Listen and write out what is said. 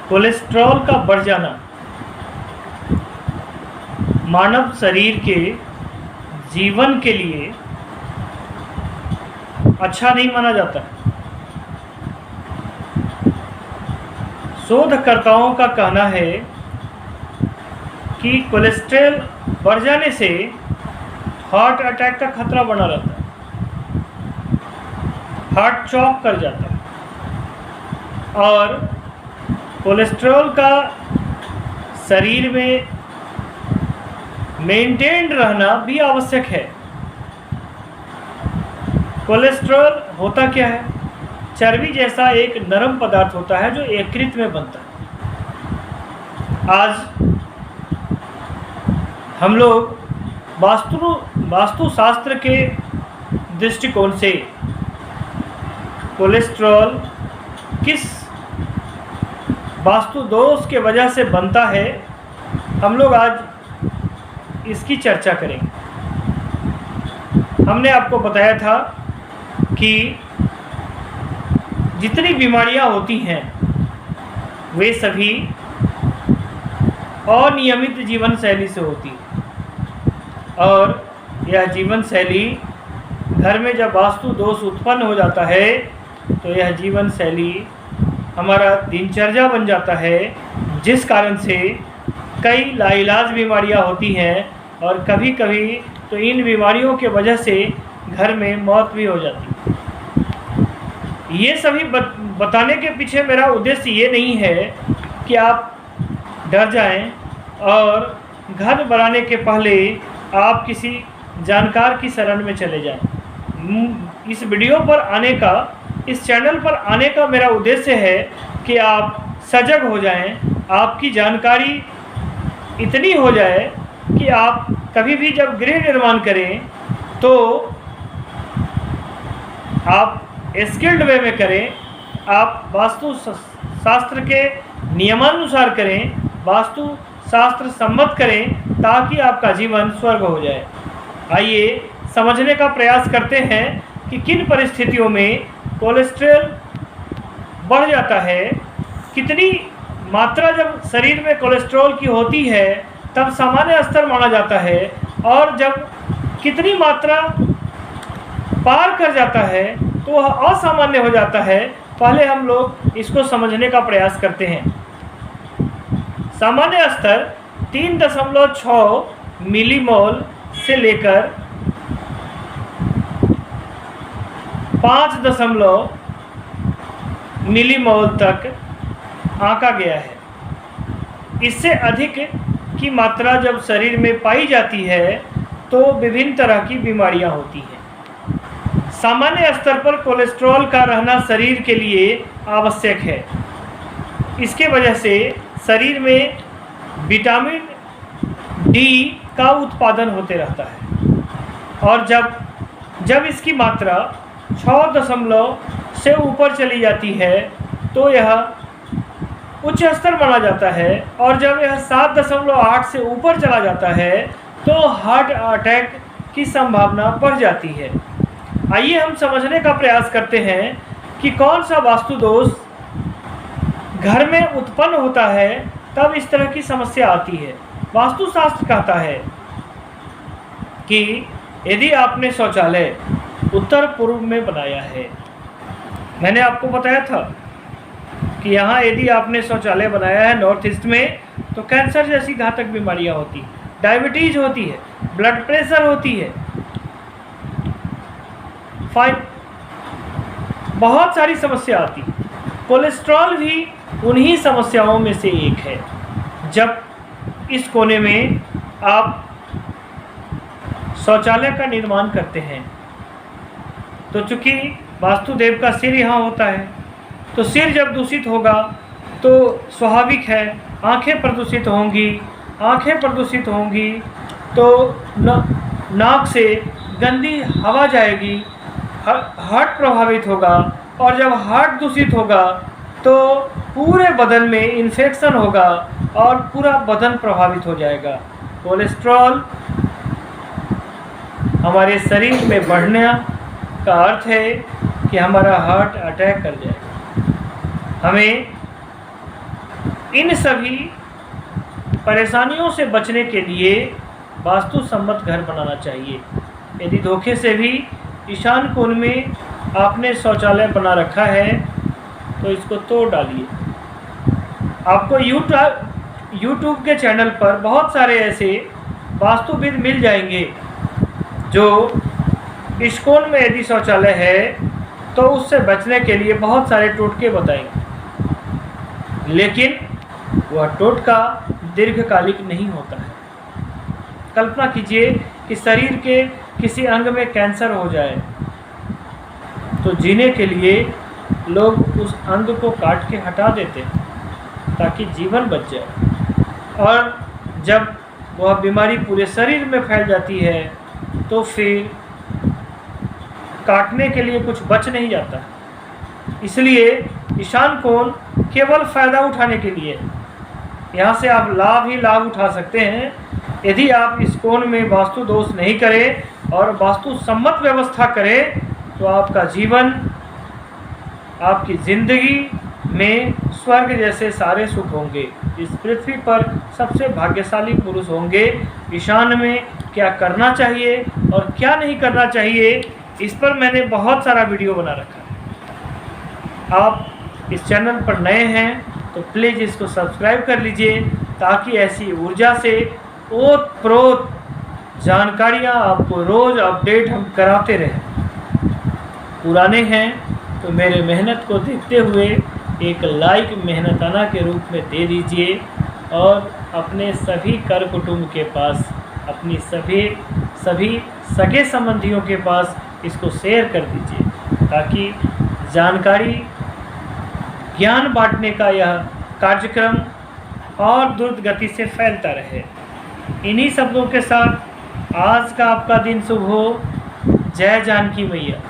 Cholesterol का बढ़ जाना मानव शरीर के जीवन के लिए अच्छा नहीं माना जाता। शोधकर्ताओं का कहना है कि कोलेस्ट्रॉल बढ़ जाने से हार्ट अटैक का खतरा बना रहता है, हार्ट चौक कर जाता है और कोलेस्ट्रॉल का शरीर में मेंटेन रहना भी आवश्यक है। कोलेस्ट्रॉल होता क्या है? चर्बी जैसा एक नरम पदार्थ होता है जो यकृत में बनता है। आज हम लोग वास्तुशास्त्र के दृष्टिकोण से कोलेस्ट्रॉल किस वास्तु दोष के वजह से बनता है, हम लोग आज इसकी चर्चा करेंगे। हमने आपको बताया था कि जितनी बीमारियां होती हैं वे सभी अनियमित जीवन शैली से होती है और यह जीवन शैली घर में जब वास्तु दोष उत्पन्न हो जाता है तो यह जीवन शैली हमारा दिनचर्या बन जाता है, जिस कारण से कई लाइलाज बीमारियां होती हैं और कभी कभी तो इन बीमारियों के वजह से घर में मौत भी हो जाती है। ये सभी बताने के पीछे मेरा उद्देश्य ये नहीं है कि आप डर जाएं और घर बनाने के पहले आप किसी जानकार की शरण में चले जाएं। इस वीडियो पर आने का, इस चैनल पर आने का मेरा उद्देश्य है कि आप सजग हो जाएं, आपकी जानकारी इतनी हो जाए कि आप कभी भी जब गृह निर्माण करें तो आप स्किल्ड वे में करें, आप वास्तु शास्त्र के नियमानुसार करें, वास्तु शास्त्र सम्मत करें ताकि आपका जीवन स्वर्ग हो जाए। आइए समझने का प्रयास करते हैं कि किन परिस्थितियों में कोलेस्ट्रॉल बढ़ जाता है, कितनी मात्रा जब शरीर में कोलेस्ट्रॉल की होती है तब सामान्य स्तर माना जाता है और जब कितनी मात्रा पार कर जाता है तो वह असामान्य हो जाता है। पहले हम लोग इसको समझने का प्रयास करते हैं। सामान्य स्तर 3.6 मिलीमोल से लेकर 5 मिलीमोल तक आंका गया है। इससे अधिक की मात्रा जब शरीर में पाई जाती है तो विभिन्न तरह की बीमारियां होती हैं। सामान्य स्तर पर कोलेस्ट्रॉल का रहना शरीर के लिए आवश्यक है। इसके वजह से शरीर में विटामिन डी का उत्पादन होते रहता है और जब इसकी मात्रा 6 से ऊपर चली जाती है तो यह उच्च स्तर माना जाता है और जब यह 7.8 से ऊपर चला जाता है तो हार्ट अटैक की संभावना बढ़ जाती है। आइए हम समझने का प्रयास करते हैं कि कौन सा वास्तु दोष घर में उत्पन्न होता है तब इस तरह की समस्या आती है। वास्तुशास्त्र कहता है कि यदि आपने शौचालय उत्तर पूर्व में बनाया है, मैंने आपको बताया था कि यहाँ यदि आपने शौचालय बनाया है नॉर्थ ईस्ट में तो कैंसर जैसी घातक बीमारियाँ होती, डायबिटीज होती है, ब्लड प्रेशर होती है, बहुत सारी समस्या आती। कोलेस्ट्रॉल भी उन्हीं समस्याओं में से एक है। जब इस कोने में आप शौचालय का निर्माण करते हैं तो चूँकि वास्तुदेव का सिर यहाँ होता है तो सिर जब दूषित होगा तो स्वाभाविक है आंखें प्रदूषित होंगी, आंखें प्रदूषित होंगी तो नाक से गंदी हवा जाएगी, हार्ट प्रभावित होगा और जब हार्ट दूषित होगा तो पूरे बदन में इन्फेक्शन होगा और पूरा बदन प्रभावित हो जाएगा। कोलेस्ट्रॉल हमारे शरीर में बढ़ने का अर्थ है कि हमारा हार्ट अटैक कर जाएगा। हमें इन सभी परेशानियों से बचने के लिए वास्तु सम्मत घर बनाना चाहिए। यदि धोखे से भी ईशान कोण में आपने शौचालय बना रखा है तो इसको तोड़ डालिए। आपको यूट्यूब के चैनल पर बहुत सारे ऐसे वास्तुविद मिल जाएंगे जो इस कोण में यदि शौचालय है तो उससे बचने के लिए बहुत सारे टोटके बताएंगे, लेकिन वह टोटका दीर्घकालिक नहीं होता है। कल्पना कीजिए कि शरीर के किसी अंग में कैंसर हो जाए तो जीने के लिए लोग उस अंग को काट के हटा देते हैं ताकि जीवन बच जाए, और जब वह बीमारी पूरे शरीर में फैल जाती है तो फिर काटने के लिए कुछ बच नहीं जाता। इसलिए ईशान कोण केवल फ़ायदा उठाने के लिए है। यहाँ से आप लाभ ही लाभ उठा सकते हैं। यदि आप इस कोण में वास्तु दोष नहीं करें और वास्तु सम्मत व्यवस्था करें तो आपका जीवन, आपकी ज़िंदगी में स्वर्ग जैसे सारे सुख होंगे। इस पृथ्वी पर सबसे भाग्यशाली पुरुष होंगे। ईशान में क्या करना चाहिए और क्या नहीं करना चाहिए, इस पर मैंने बहुत सारा वीडियो बना रखा है। आप इस चैनल पर नए हैं तो प्लीज़ इसको सब्सक्राइब कर लीजिए ताकि ऐसी ऊर्जा से ओत-प्रोत जानकारियाँ आपको रोज़ अपडेट हम कराते रहें। पुराने हैं तो मेरे मेहनत को देखते हुए एक लाइक मेहनताना के रूप में दे दीजिए और अपने सभी कर कुटुंब के पास, अपनी सभी सगे संबंधियों के पास इसको शेयर कर दीजिए ताकि जानकारी, ज्ञान बांटने का यह कार्यक्रम और द्रुत गति से फैलता रहे। इन्हीं शब्दों के साथ आज का आपका दिन शुभ हो। जय जानकी मैया।